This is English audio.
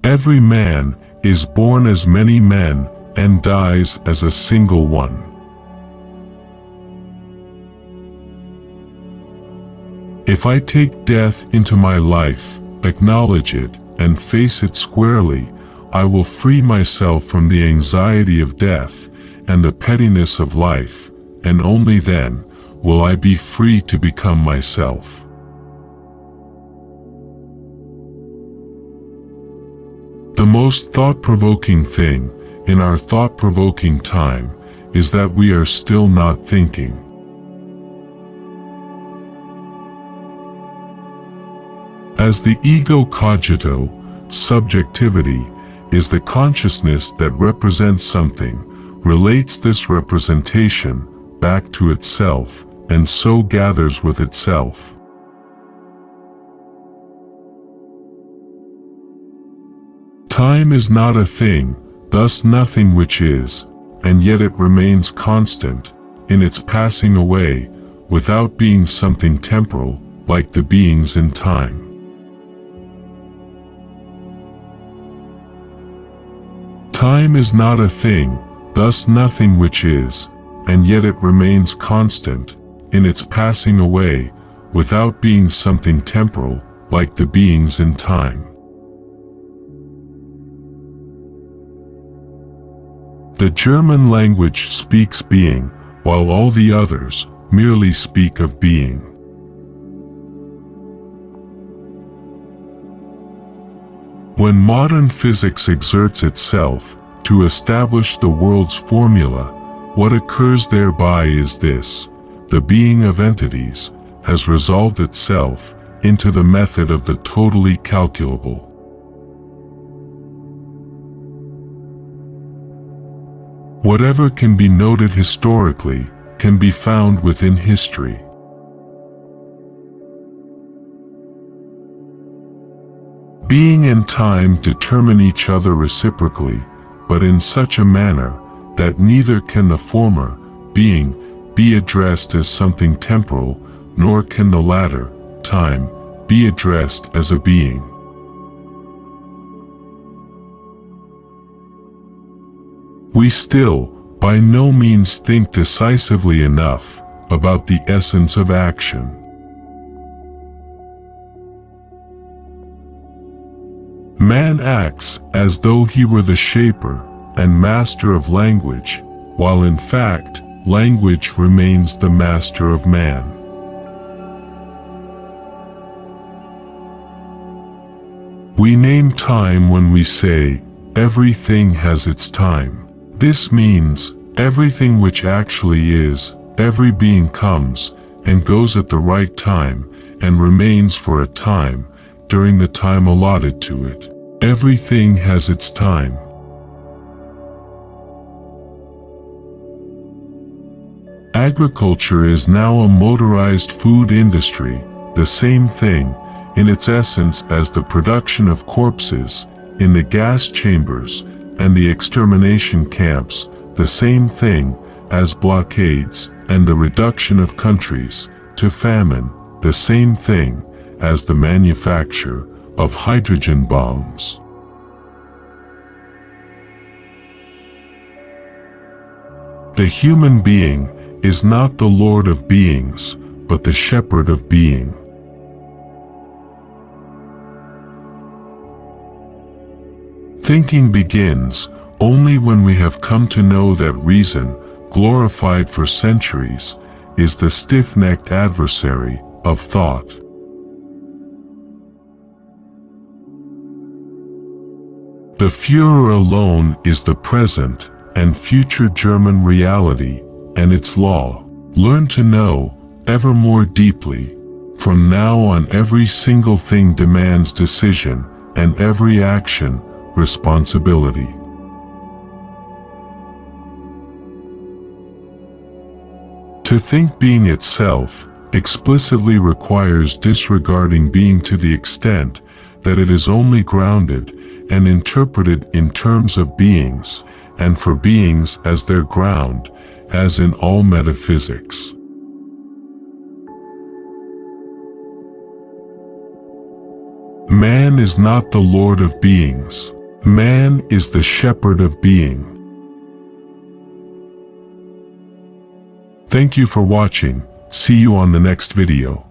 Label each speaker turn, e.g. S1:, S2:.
S1: Every man is born as many men and dies as a single one. If I take death into my life, acknowledge it, and face it squarely, I will free myself from the anxiety of death and the pettiness of life, and only then will I be free to become myself. The most thought-provoking thing in our thought-provoking time is that we are still not thinking. As the ego cogito, subjectivity is the consciousness that represents something, relates this representation back to itself, and so gathers with itself. Time is not a thing, thus nothing which is, and yet it remains constant in its passing away, without being something temporal, like the beings in time. Time is not a thing, thus nothing which is, and yet it remains constant in its passing away, without being something temporal, like the beings in time. The German language speaks being, while all the others merely speak of being. When modern physics exerts itself to establish the world's formula, what occurs thereby is this: the being of entities has resolved itself into the method of the totally calculable. Whatever can be noted historically can be found within history. Being and time determine each other reciprocally, but in such a manner that neither can the former, being, be addressed as something temporal, nor can the latter, time, be addressed as a being. We still, by no means think decisively enough about the essence of action. Man acts as though he were the shaper and master of language, while in fact, language remains the master of man. We name time when we say, everything has its time. This means, everything which actually is, every being comes and goes at the right time and remains for a time, during the time allotted to it. Everything has its time. Agriculture is now a motorized food industry, the same thing, in its essence as the production of corpses, in the gas chambers, and the extermination camps, the same thing as blockades, and the reduction of countries to famine, the same thing as the manufacture of hydrogen bombs. The human being is not the Lord of beings, but the shepherd of being. Thinking begins only when we have come to know that reason, glorified for centuries, is the stiff-necked adversary of thought. The Führer alone is the present and future German reality and its law. Learn to know, ever more deeply. From now on, every single thing demands decision, and every action, responsibility. To think being itself explicitly requires disregarding being to the extent that it is only grounded and interpreted in terms of beings, and for beings as their ground, as in all metaphysics. Man is not the Lord of beings. Man is the shepherd of being. Thank you for watching. See you on the next video.